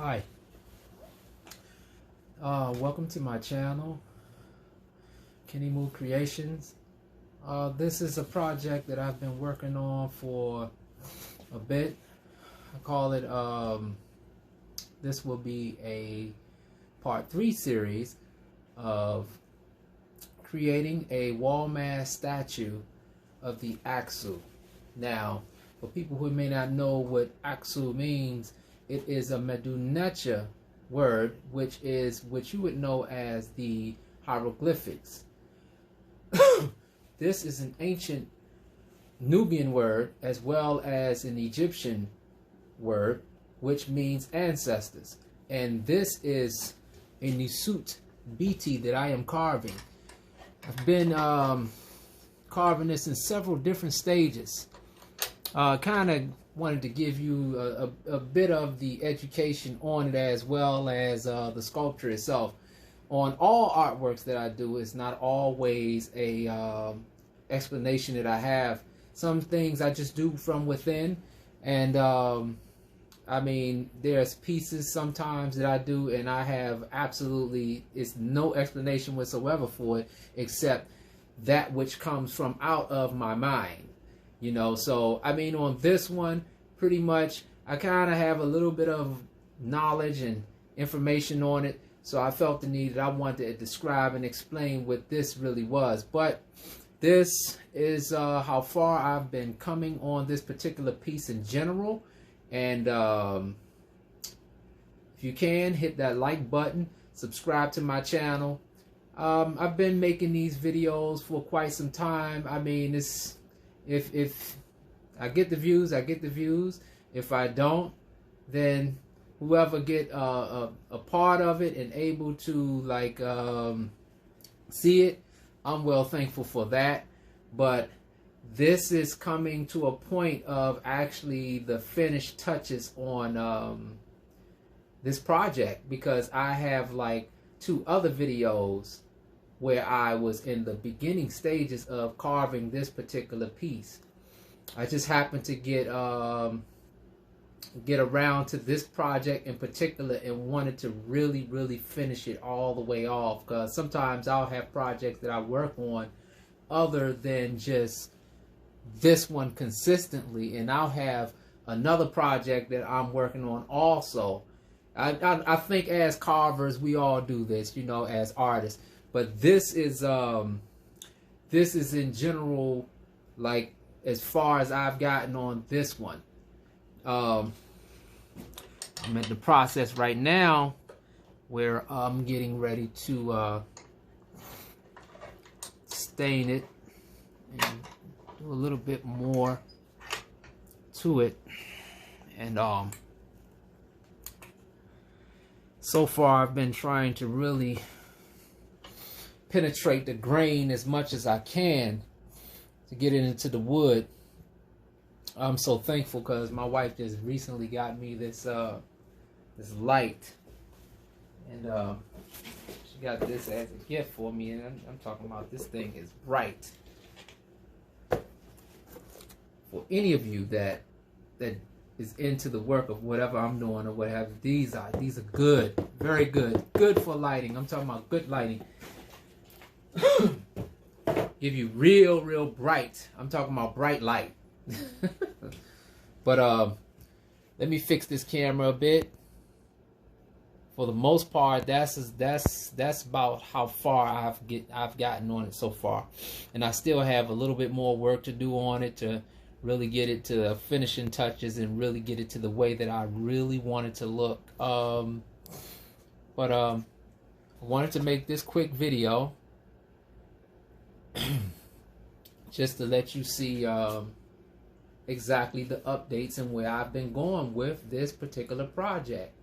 Hi, welcome to my channel, Kenny Moo Creations. This is a project that I've been working on for a bit. I call it, this will be a part 3 series of creating a wall mask statue of the Axoo. Now, for people who may not know what Axoo means, it is a Medunetia word, which is what you would know as the hieroglyphics. This is an ancient Nubian word as well as an Egyptian word, which means ancestors. And this is a Nisut BT that I am carving. I've been carving this in several different stages. Kind of wanted to give you a bit of the education on it as well as the sculpture itself. On all artworks that I do, it's not always a explanation that I have. Some things I just do from within, and I mean, there's pieces sometimes that I do and I have absolutely, it's no explanation whatsoever for it except that which comes from out of my mind. You know, so I mean, on this one, pretty much I kind of have a little bit of knowledge and information on it, so I felt the need that I wanted to describe and explain what this really was. But this is how far I've been coming on this particular piece in general. And if you can, hit that like button, subscribe to my channel. I've been making these videos for quite some time. I mean, it's if I get the views, I get the views. If I don't, then whoever get a part of it and able to like see it, I'm well thankful for that. But this is coming to a point of actually the finished touches on this project, because I have like 2 other videos where I was in the beginning stages of carving this particular piece. I just happened to get around to this project in particular and wanted to really finish it all the way off, because sometimes I'll have projects that I work on other than just this one consistently, and I'll have another project that I'm working on also. I think as carvers we all do this, you know, as artists. But this is in general, like as far as I've gotten on this one. I'm at the process right now where I'm getting ready to stain it and do a little bit more to it. And so far I've been trying to really penetrate the grain as much as I can to get it into the wood. I'm so thankful because my wife just recently got me this this light, and she got this as a gift for me, and I'm talking about this thing is bright. For any of you that is into the work of whatever I'm doing or what have you, these are good, very good for lighting. I'm talking about good lighting. Give you real bright. I'm talking about bright light. But let me fix this camera a bit. For the most part, that's about how far I've gotten on it so far, and I still have a little bit more work to do on it to really get it to finishing touches and really get it to the way that I really want it to look. But I wanted to make this quick video just to let you see exactly the updates and where I've been going with this particular project.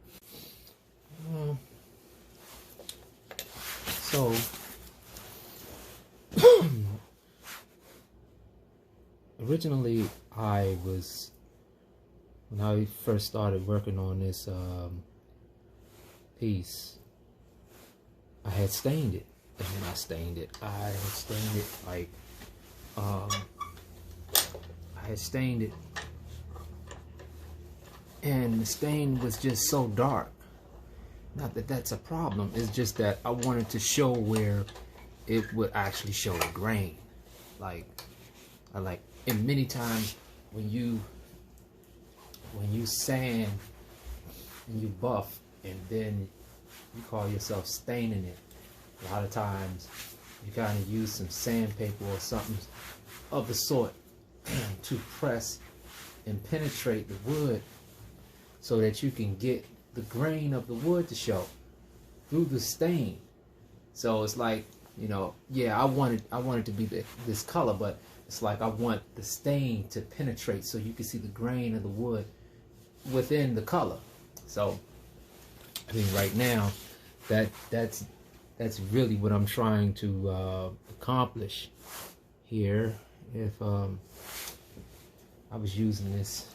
So originally when I first started working on this piece, I had stained it. And when I stained it, like I had stained it, and the stain was just so dark. Not that that's a problem. It's just that I wanted to show where it would actually show the grain. Like, and many times when you sand and you buff and then you call yourself staining it, a lot of times you kind of use some sandpaper or something of the sort to press and penetrate the wood so that you can get the grain of the wood to show through the stain. So it's like, you know, yeah, I want it to be this color, but it's like I want the stain to penetrate so you can see the grain of the wood within the color. So I mean, right now that's really what I'm trying to accomplish here. If I was using this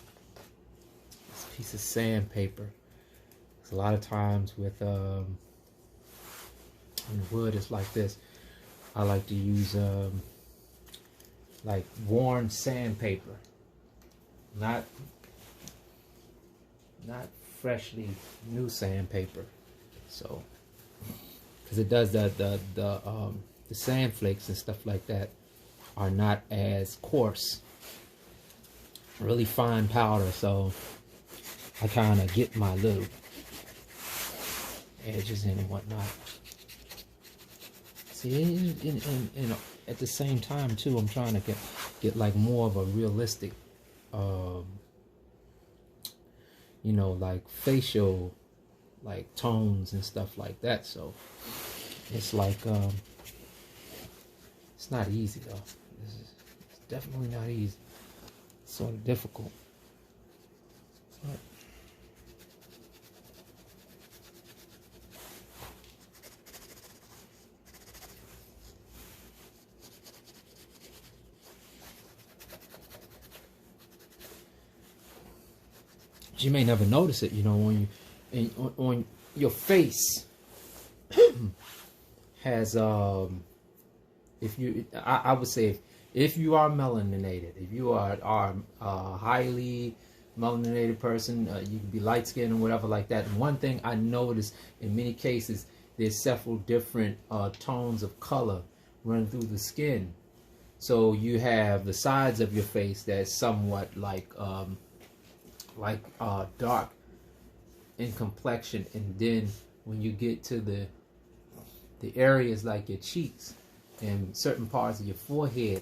piece of sandpaper, a lot of times with when wood is like this, I like to use like worn sandpaper, not freshly new sandpaper. So because it does the sand flakes and stuff like that are not as coarse, really fine powder. So I kind of get my little edges in and whatnot. See, and at the same time too, I'm trying to get like more of a realistic, you know, like facial, like tones and stuff like that. So it's like it's not easy though. It's definitely not easy. It's sort of difficult. But you may never notice it, you know, when you on your face has if you I would say if you are melaninated, if you are a highly melaninated person, you can be light skinned or whatever like that. And one thing I noticed in many cases, there's several different tones of color running through the skin. So you have the sides of your face that's somewhat like dark in complexion, and then when you get to the areas like your cheeks and certain parts of your forehead,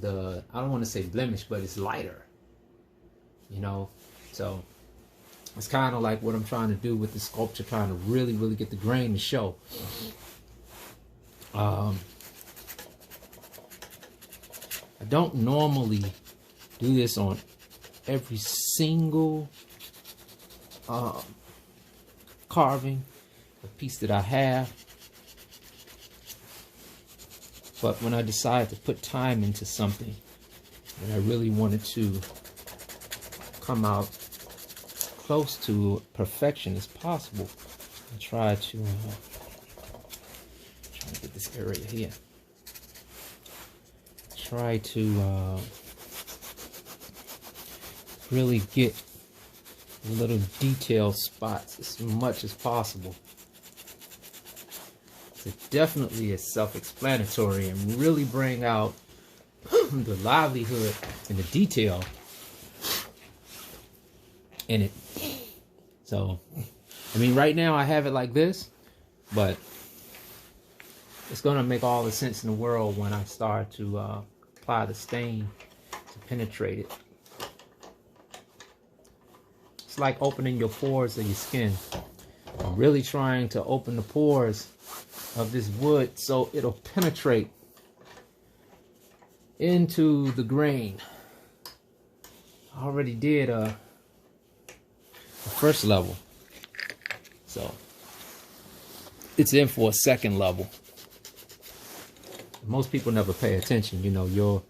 I don't want to say blemish, but it's lighter, you know. So it's kind of like what I'm trying to do with the sculpture, trying to really get the grain to show. I don't normally do this on every single carving, a piece that I have, but when I decided to put time into something and I really wanted to come out close to perfection as possible, I tried to get this area here, try to really get little detail spots as much as possible. So definitely is self-explanatory and really bring out the livelihood and the detail in it. So, I mean, right now I have it like this, but it's going to make all the sense in the world when I start to apply the stain to penetrate it. It's like opening your pores of your skin. I'm really trying to open the pores of this wood so it'll penetrate into the grain. I already did the first level, so it's in for a second level. Most people never pay attention. You know, your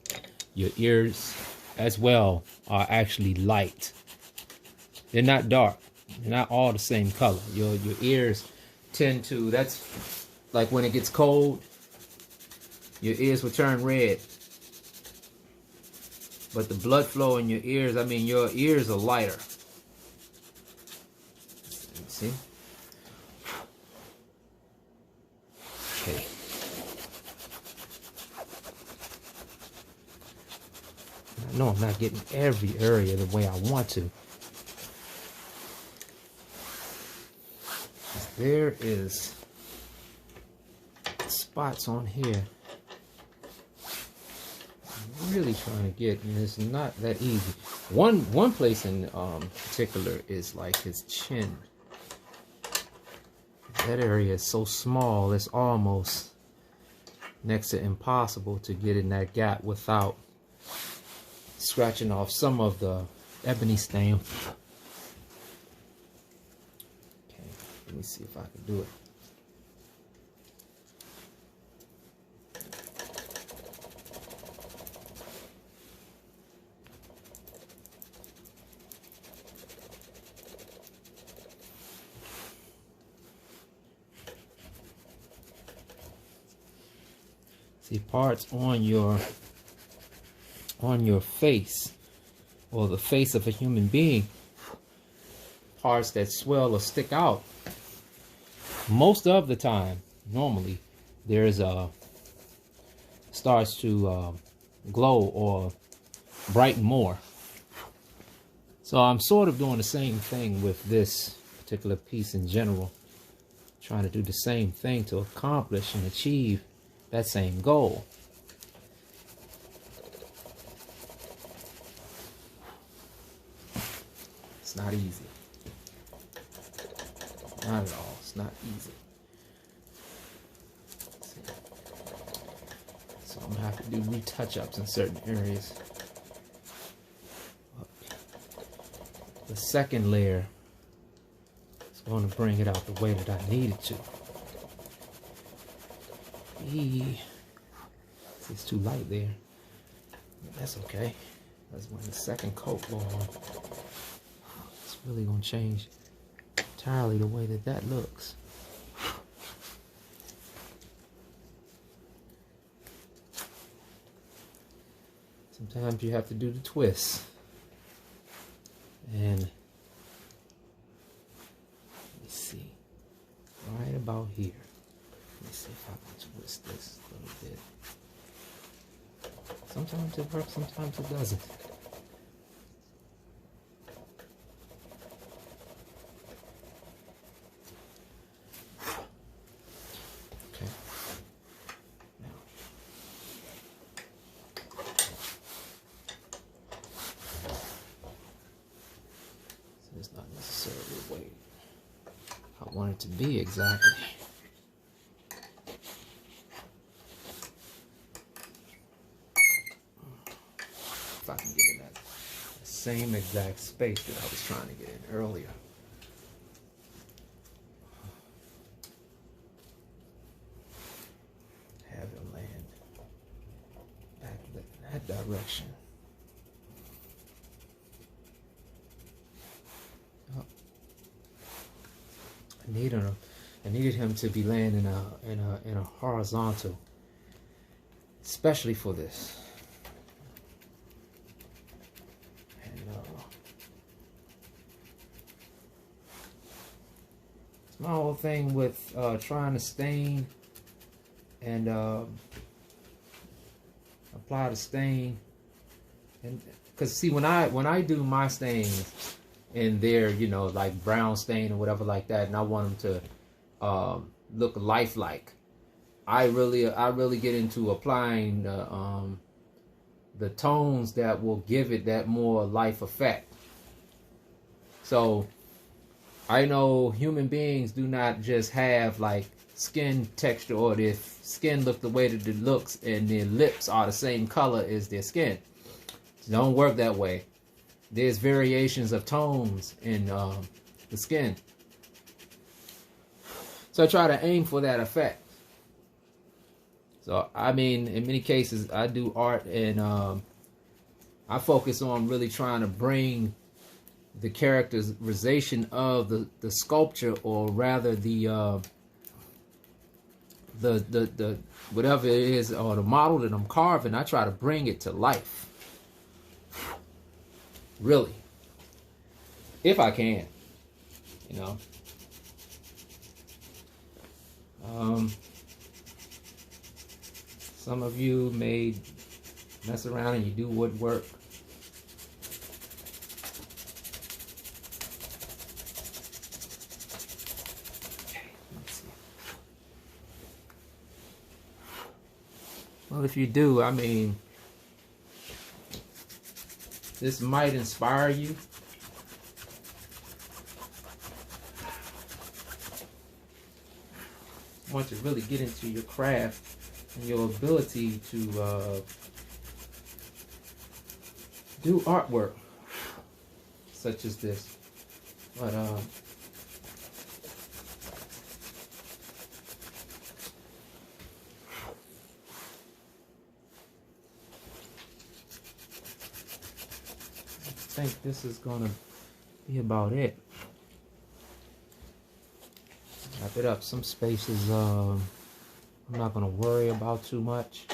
ears as well are actually light. They're not dark. They're not all the same color. Your ears tend to, that's like when it gets cold, your ears will turn red. But the blood flow in your ears, I mean, your ears are lighter. See? Okay. I know I'm not getting every area the way I want to. There is spots on here I'm really trying to get, and it's not that easy. One place in particular is like his chin. That area is so small, it's almost next to impossible to get in that gap without scratching off some of the ebony stain. Okay, let me see if I can do it. See, parts on your face, or the face of a human being, parts that swell or stick out, most of the time, normally, there's starts to glow or brighten more. So I'm sort of doing the same thing with this particular piece in general, trying to do the same thing to accomplish and achieve that same goal. It's not easy. Not at all. It's not easy. So I'm gonna have to do retouch-ups in certain areas. The second layer is going to bring it out the way that I need it to. It's too light there. That's okay. That's when the second coat goes on. It's really gonna change entirely the way that that looks. Sometimes you have to do the twist. And let me see. Right about here. Let me see if I can twist this a little bit. Sometimes it works, sometimes it doesn't. Okay. Now. So it's not necessarily the way I want it to be exactly. If I can get in that same exact space that I was trying to get in earlier. Have it land back in that direction. Oh. I needed him to be laying in a horizontal, especially for this. My whole thing with trying to stain and apply the stain, and because see, when I do my stains in there, you know, like brown stain or whatever like that, and I want them to look lifelike, I really get into applying the tones that will give it that more life effect. So I know human beings do not just have like skin texture, or their skin look the way that it looks and their lips are the same color as their skin. It don't work that way. There's variations of tones in the skin. So I try to aim for that effect. So I mean, in many cases I do art, and I focus on really trying to bring the characterization of the sculpture, or rather the whatever it is, or the model that I'm carving. I try to bring it to life, really, if I can, you know. Some of you may mess around and you do woodwork. Well, if you do, I mean, this might inspire you. Want to really get into your craft and your ability to do artwork such as this. But I think this is gonna be about it. Wrap it up. Some spaces I'm not gonna worry about too much.